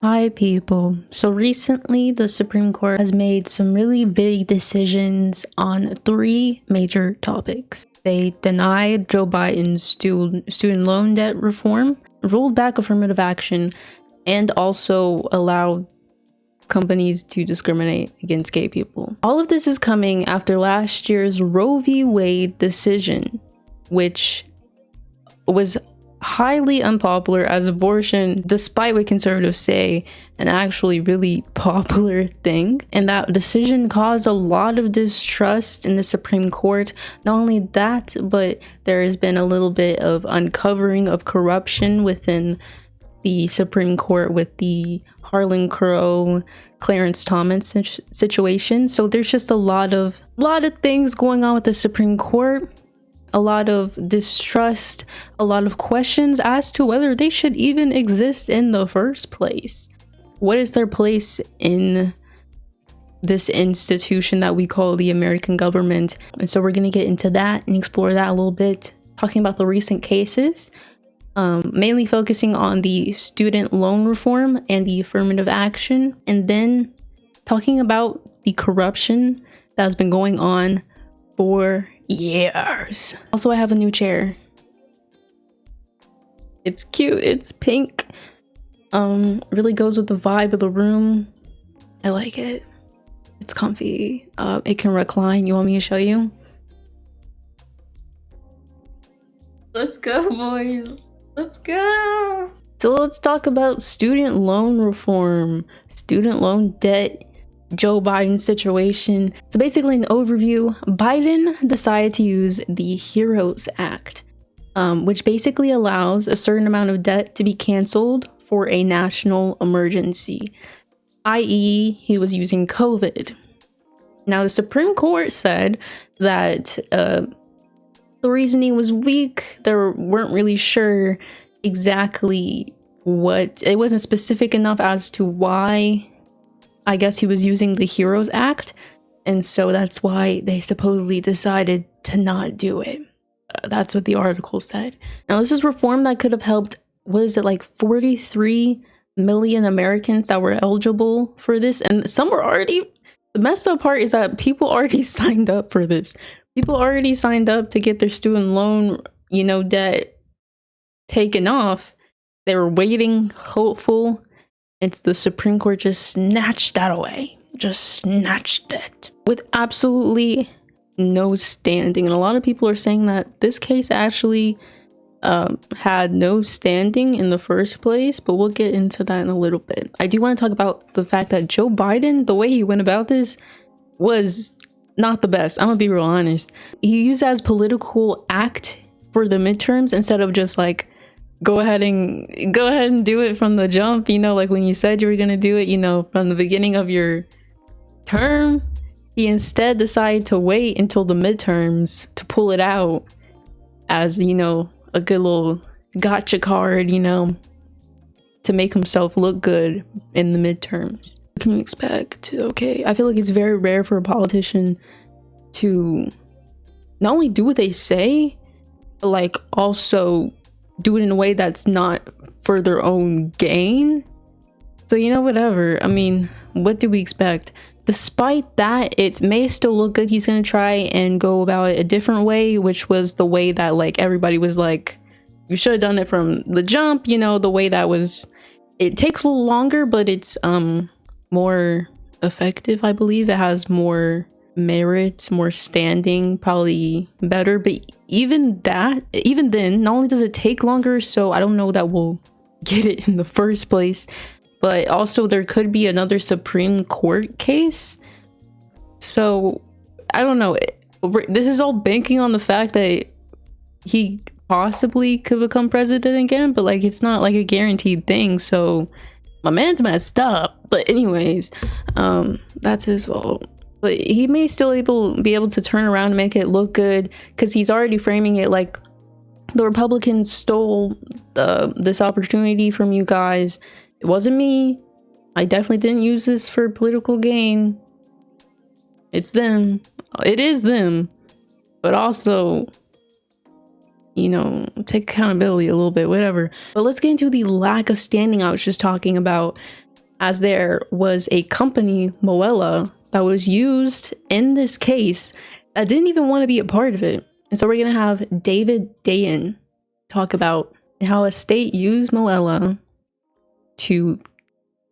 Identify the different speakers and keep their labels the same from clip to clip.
Speaker 1: Hi people. So recently the Supreme Court has made some really big decisions on three major topics. They denied Joe Biden's student loan debt reform, rolled back affirmative action, and also allowed companies to discriminate against gay people. All of this is coming after last year's Roe v. Wade decision, which was highly unpopular as abortion, despite what conservatives say, an actually really popular thing. And that decision caused a lot of distrust in the Supreme Court. Not only that, but there has been a little bit of uncovering of corruption within the Supreme Court with the Harlan Crow, Clarence Thomas situation. So there's just a lot of things going on with the Supreme Court. A lot of distrust, a lot of questions as to whether they should even exist in the first place. What is their place in this institution that we call the American government? And so we're going to get into that and explore that a little bit, talking about the recent cases, mainly focusing on the student loan reform and the affirmative action, and then talking about the corruption that has been going on for years. Also, I have a new chair. It's cute, it's pink. Really goes with the vibe of the room. I like it. It's comfy. It can recline. You want me to show you? Let's go, boys. Let's go. So let's talk about student loan reform, student loan debt, Joe Biden situation. So basically, an overview, Biden decided to use the HEROES Act, which basically allows a certain amount of debt to be canceled for a national emergency, i.e. he was using COVID. Now, the Supreme Court said that the reasoning was weak. They weren't really sure exactly what, it wasn't specific enough as to why. I guess he was using the HEROES Act, and so that's why they supposedly decided to not do it. That's what the article said. Now, this is reform that could have helped, what is it, like 43 million Americans that were eligible for this, and some were already, the messed up part is that people already signed up for this. People already signed up to get their student loan, debt taken off. They were waiting, hopeful. It's the Supreme Court just snatched that away. Just snatched it. With absolutely no standing. And a lot of people are saying that this case actually had no standing in the first place, but we'll get into that in a little bit. I do want to talk about the fact that Joe Biden, the way he went about this was not the best. I'm gonna be real honest. He used it as political act for the midterms instead of just like, go ahead and do it from the jump, like when you said you were gonna do it, from the beginning of your term. He instead decided to wait until the midterms to pull it out as, a good little gotcha card, to make himself look good in the midterms. What can you expect? Okay, I feel like it's very rare for a politician to not only do what they say, but like also do it in a way that's not for their own gain. So, whatever. I mean, what do we expect? Despite that, it may still look good. He's gonna try and go about it a different way, which was the way that like everybody was like, you should have done it from the jump, the way that was, it takes a little longer, but it's more effective, I believe. It has more merit, more standing, probably better. But even then, not only does it take longer, so I don't know that we'll get it in the first place, but also there could be another Supreme Court case. So I don't know. This is all banking on the fact that he possibly could become president again, but like it's not like a guaranteed thing. So my man's messed up. But anyways, that's his fault. But he may still be able to turn around and make it look good, because he's already framing it like the Republicans stole this opportunity from you guys. It wasn't me. I definitely didn't use this for political gain. It's them. It is them. But also, take accountability a little bit, whatever. But let's get into the lack of standing I was just talking about. as there was a company, Moella, that was used in this case that didn't even want to be a part of it. And so we're going to have David Dayen talk about how a state used Moella to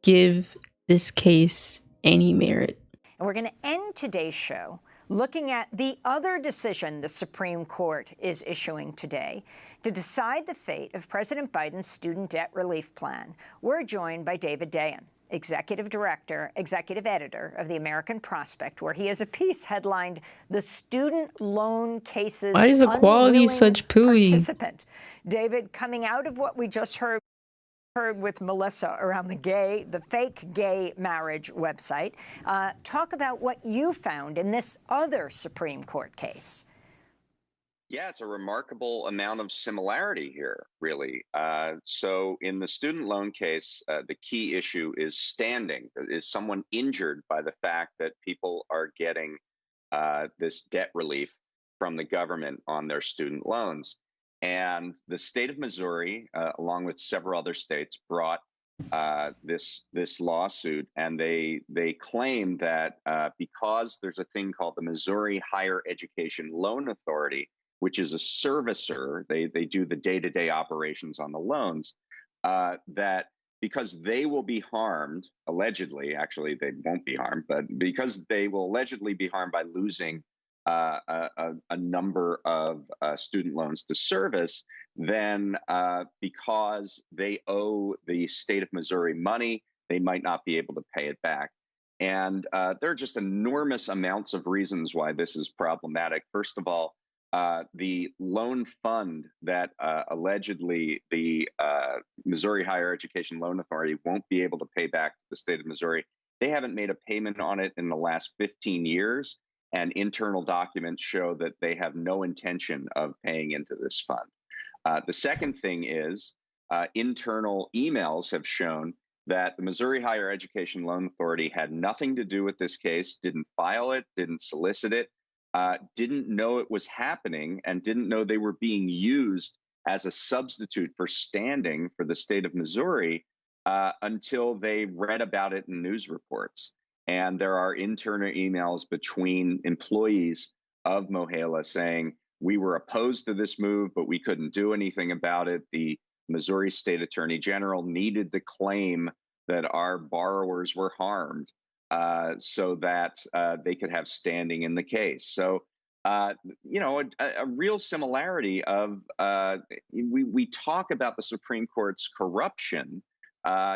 Speaker 1: give this case any merit.
Speaker 2: And we're going to end today's show looking at the other decision the Supreme Court is issuing today to decide the fate of President Biden's student debt relief plan. We're joined by David Dayen, executive director, executive editor of the American Prospect, where he has a piece headlined "The Student Loan Cases."
Speaker 1: Why is the quality such pooey?
Speaker 2: Participant. David, coming out of what we just heard with Melissa around the fake gay marriage website, talk about what you found in this other Supreme Court case.
Speaker 3: Yeah, it's a remarkable amount of similarity here, really. So in the student loan case, the key issue is standing. Is someone injured by the fact that people are getting this debt relief from the government on their student loans? And the state of Missouri, along with several other states, brought this lawsuit, and they claim that because there's a thing called the Missouri Higher Education Loan Authority, which is a servicer, they do the day-to-day operations on the loans, that because they will be harmed, allegedly, actually they won't be harmed, but because they will allegedly be harmed by losing a number of student loans to service, then because they owe the state of Missouri money, they might not be able to pay it back. And there are just enormous amounts of reasons why this is problematic. First of all, the loan fund that allegedly the Missouri Higher Education Loan Authority won't be able to pay back to the state of Missouri, they haven't made a payment on it in the last 15 years. And internal documents show that they have no intention of paying into this fund. The second thing is internal emails have shown that the Missouri Higher Education Loan Authority had nothing to do with this case, didn't file it, didn't solicit it, didn't know it was happening, and didn't know they were being used as a substitute for standing for the state of Missouri until they read about it in news reports. And there are internal emails between employees of Mohala saying, we were opposed to this move, but we couldn't do anything about it. The Missouri State Attorney General needed to claim that our borrowers were harmed so that they could have standing in the case. So, a real similarity of we talk about the Supreme Court's corruption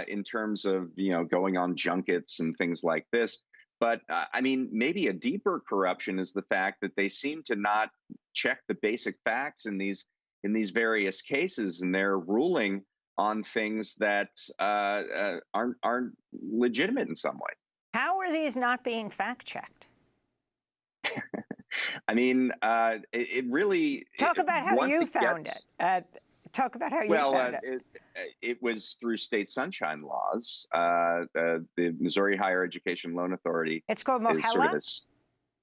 Speaker 3: in terms of, going on junkets and things like this. But I mean, maybe a deeper corruption is the fact that they seem to not check the basic facts in these various cases, and they're ruling on things that aren't legitimate in some way.
Speaker 2: How are these not being fact checked?
Speaker 3: I mean, it really
Speaker 2: talk about how you found it. Talk about how you found it.
Speaker 3: It was through state sunshine laws. The Missouri Higher Education Loan Authority.
Speaker 2: It's called Mohala?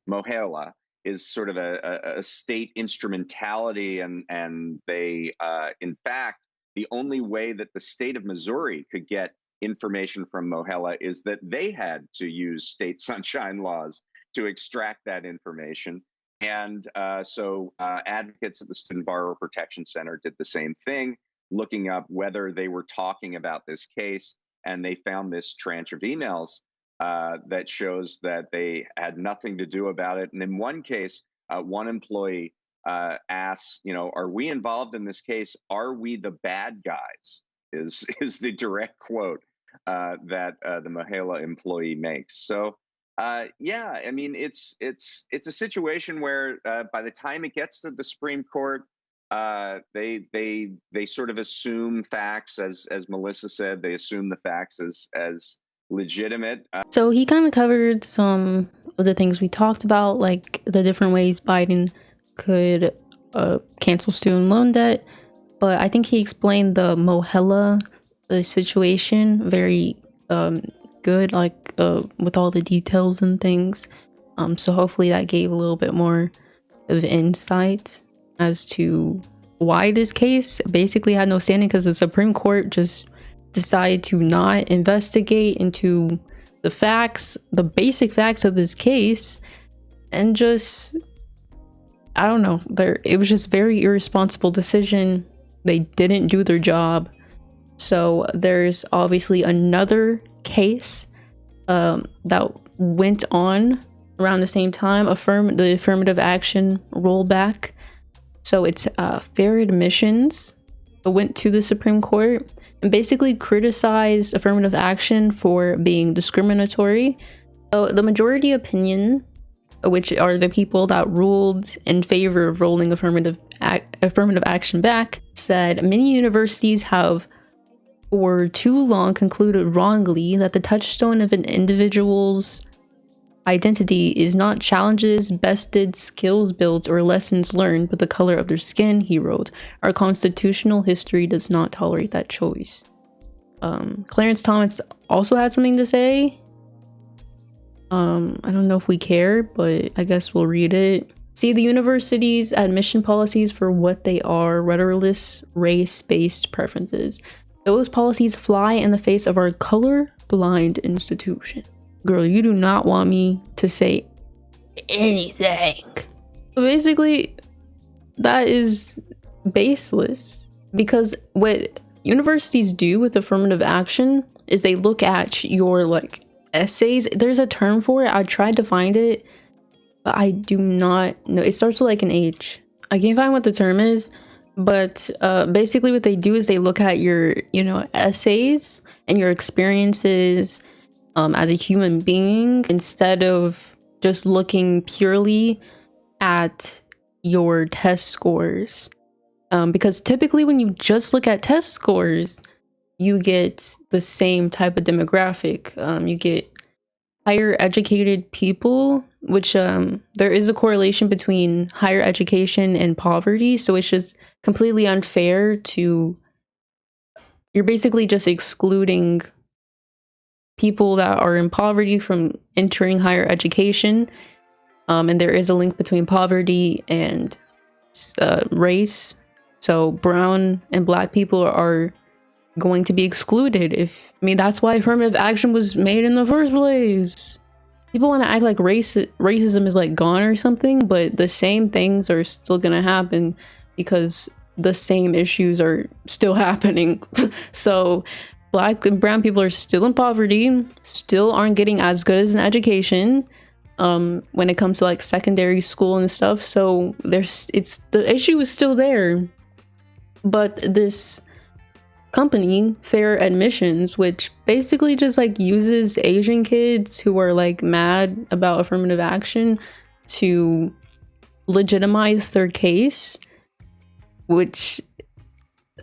Speaker 3: Mohala is sort of a state instrumentality, and they, in fact, the only way that the state of Missouri could get information from Mohala is that they had to use state sunshine laws to extract that information. And so advocates at the Student Borrower Protection Center did the same thing, looking up whether they were talking about this case, and they found this tranche of emails that shows that they had nothing to do about it. And in one case, one employee asks, are we involved in this case? Are we the bad guys? Is the direct quote that the Mohala employee makes. So yeah, I mean, it's a situation where by the time it gets to the Supreme Court, they sort of assume facts, as Melissa said, they assume the facts as legitimate.
Speaker 1: So he kind of covered some of the things we talked about, like the different ways Biden could cancel student loan debt. But I think he explained the Mohala situation very good, like with all the details and things. So hopefully that gave a little bit more of insight as to why this case basically had no standing, because the Supreme Court just decide to not investigate into the facts, the basic facts of this case, and just, I don't know, it was just very irresponsible decision. They didn't do their job. So there's obviously another case that went on around the same time, the affirmative action rollback. So it's fair admissions went to the Supreme Court and basically criticized affirmative action for being discriminatory. So the majority opinion, which are the people that ruled in favor of rolling affirmative action back, said many universities have for too long concluded wrongly that the touchstone of an individual's identity is not challenges, bested skills built, or lessons learned, but the color of their skin, he wrote. Our constitutional history does not tolerate that choice. Clarence Thomas also had something to say. I don't know if we care, but I guess we'll read it. See the university's admission policies for what they are: rudderless, race-based preferences. Those policies fly in the face of our color-blind institution. Girl, you do not want me to say anything. Basically, that is baseless, because what universities do with affirmative action is they look at your like essays. There's a term for it. I tried to find it, but I do not know. It starts with like an H. I can't find what the term is, but basically what they do is they look at your, essays and your experiences as a human being, instead of just looking purely at your test scores. Because typically when you just look at test scores, you get the same type of demographic. You get higher educated people, which there is a correlation between higher education and poverty. So it's just completely unfair to, you're basically just excluding people that are in poverty from entering higher education. And there is a link between poverty and race. So brown and black people are going to be excluded. That's why affirmative action was made in the first place. People want to act like racism is like gone or something, but the same things are still gonna happen because the same issues are still happening. So black and brown people are still in poverty, still aren't getting as good as an education when it comes to like secondary school and stuff. So the issue is still there. But this company, Fair Admissions, which basically just like uses Asian kids who are like mad about affirmative action to legitimize their case, which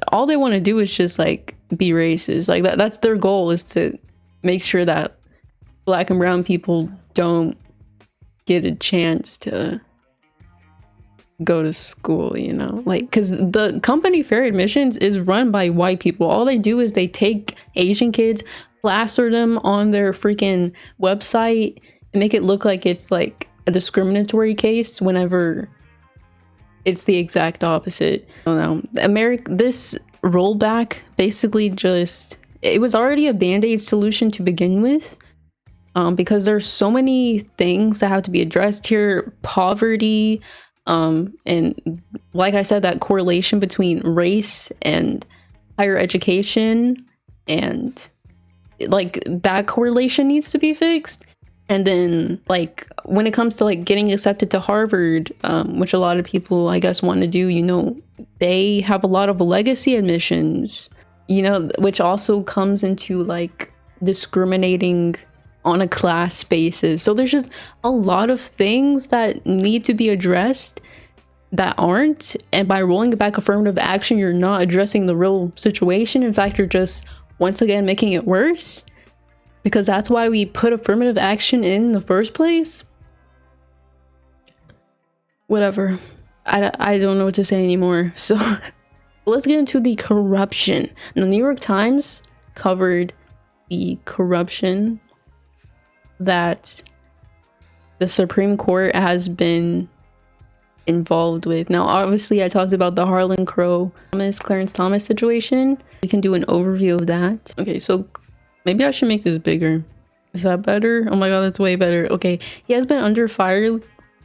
Speaker 1: all they want to do is just like be racist. Like that's their goal, is to make sure that black and brown people don't get a chance to go to school, like, because the company Fair Admissions is run by white people. All they do is they take Asian kids, plaster them on their freaking website, and make it look like it's like a discriminatory case whenever it's the exact opposite. I don't know. This rollback basically it was already a band-aid solution to begin with, because there's so many things that have to be addressed here. Poverty, and like I said, that correlation between race and higher education, and like that correlation needs to be fixed. And then like when it comes to like getting accepted to Harvard, which a lot of people I guess want to do, they have a lot of legacy admissions, which also comes into like discriminating on a class basis. So there's just a lot of things that need to be addressed that aren't, and by rolling back affirmative action, you're not addressing the real situation. In fact, you're just once again making it worse, because that's why we put affirmative action in the first place. Whatever, I don't know what to say anymore. So let's get into the corruption. The New York Times covered the corruption that the Supreme Court has been involved with. Now, obviously, I talked about the Harlan Crow, Clarence Thomas situation. We can do an overview of that. Okay, so maybe I should make this bigger. Is that better? Oh my god, that's way better. Okay, he has been under fire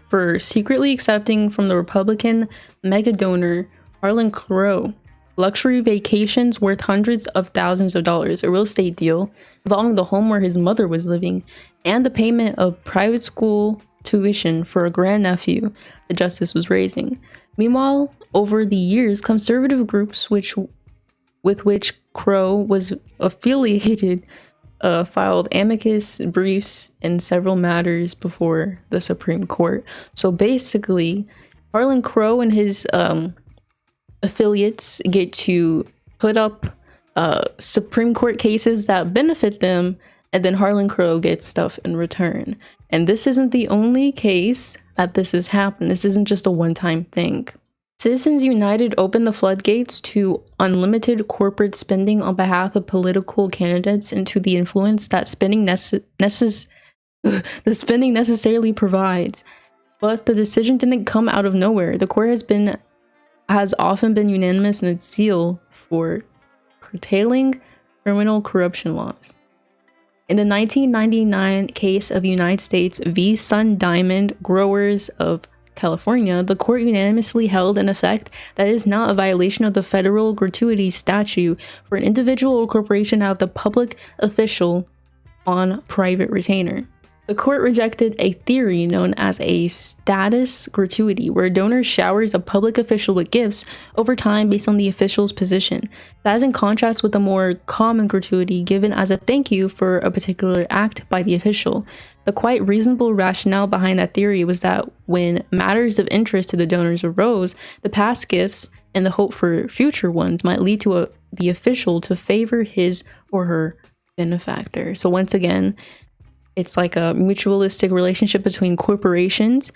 Speaker 1: for secretly accepting from the Republican mega donor Harlan Crow luxury vacations worth hundreds of thousands of dollars, a real estate deal involving the home where his mother was living, and the payment of private school tuition for a grandnephew the justice was raising. Meanwhile, over the years, conservative groups with which Crow was affiliated filed amicus briefs in several matters before the Supreme Court. So basically, Harlan Crow and his affiliates get to put up Supreme Court cases that benefit them, and then Harlan Crow gets stuff in return. And this isn't the only case that this has happened. This isn't just a one-time thing. Citizens United opened the floodgates to unlimited corporate spending on behalf of political candidates and to the influence that the spending necessarily provides. But the decision didn't come out of nowhere. The court has often been unanimous in its zeal for curtailing criminal corruption laws. In the 1999 case of United States v. Sun Diamond Growers of California, the court unanimously held in effect that it is not a violation of the federal gratuity statute for an individual or corporation to have the public official on private retainer. The court rejected a theory known as a status gratuity, where a donor showers a public official with gifts over time based on the official's position. That is in contrast with the more common gratuity given as a thank you for a particular act by the official. The quite reasonable rationale behind that theory was that when matters of interest to the donors arose, the past gifts and the hope for future ones might lead to the official to favor his or her benefactor. So once again, it's like a mutualistic relationship between corporations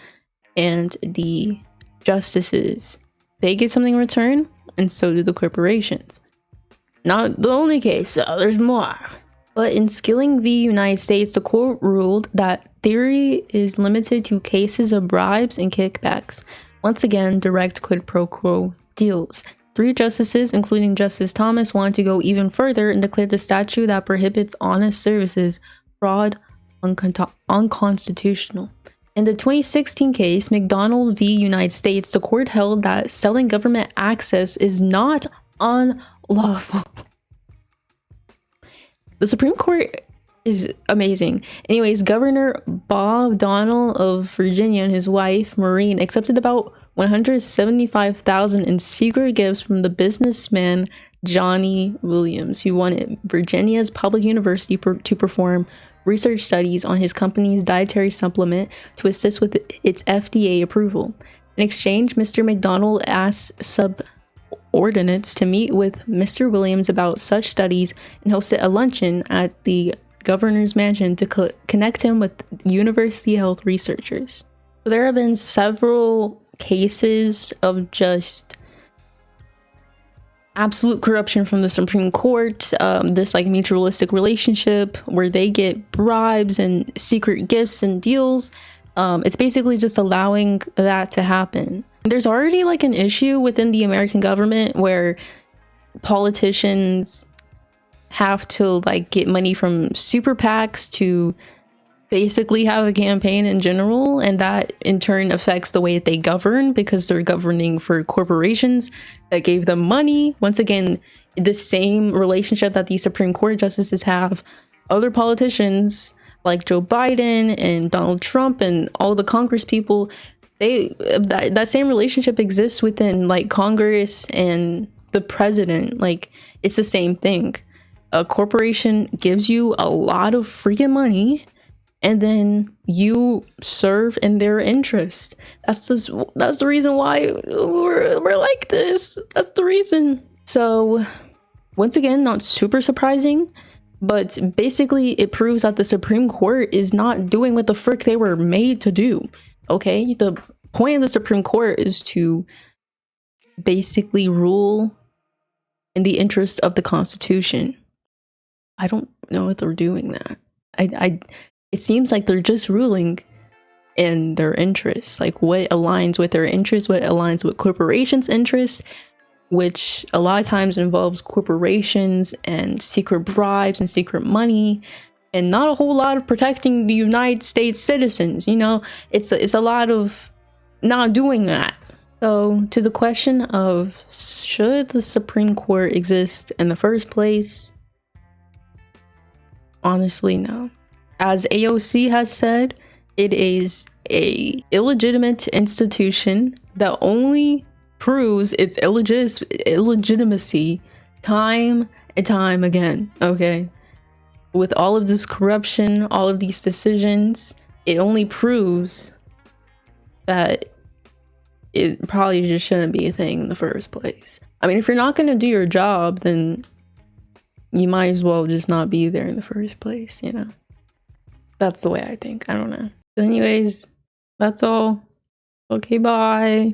Speaker 1: and the justices. They get something in return, and so do the corporations. Not the only case, though, there's more. But in Skilling v. United States, the court ruled that theory is limited to cases of bribes and kickbacks. Once again, direct quid pro quo deals. 3 justices, including Justice Thomas, wanted to go even further and declared the statute that prohibits honest services fraud unconstitutional. In the 2016 case, McDonald v. United States, the court held that selling government access is not unlawful. The Supreme Court is amazing. Anyways, Governor Bob Donnell of Virginia and his wife, Maureen, accepted about $175,000 in secret gifts from the businessman Johnny Williams, who wanted Virginia's public university to perform research studies on his company's dietary supplement to assist with its FDA approval. In exchange, Mr. McDonald asked subordinates to meet with Mr. Williams about such studies and hosted a luncheon at the governor's mansion to connect him with university health researchers. So there have been several cases of just absolute corruption from the Supreme Court, this like mutualistic relationship where they get bribes and secret gifts and deals. It's basically just allowing that to happen. There's already like an issue within the American government where politicians have to like get money from super PACs to basically have a campaign in general, and that in turn affects the way that they govern because they're governing for corporations that gave them money. Once again, the same relationship that these Supreme Court justices have, other politicians like Joe Biden and Donald Trump and all the Congress people, that same relationship exists within like Congress and the president. Like, it's the same thing. A corporation gives you a lot of freaking money, and then you serve in their interest. That's the reason why we're like this. That's the reason. So once again, not super surprising, but basically it proves that the Supreme Court is not doing what the frick they were made to do. Okay, the point of the Supreme Court is to basically rule in the interest of the Constitution. I don't know if they're doing that. It seems like they're just ruling and their interests, like what aligns with their interests, what aligns with corporations' interests, which a lot of times involves corporations and secret bribes and secret money, and not a whole lot of protecting the United States citizens. You know, it's a lot of not doing that. So to the question of should the Supreme Court exist in the first place, honestly, no. As AOC has said, it is a illegitimate institution that only proves its illegitimacy time and time again, okay? With all of this corruption, all of these decisions, it only proves that it probably just shouldn't be a thing in the first place. I mean, if you're not going to do your job, then you might as well just not be there in the first place, you know? That's the way I think. I don't know. But anyways, that's all. Okay, bye.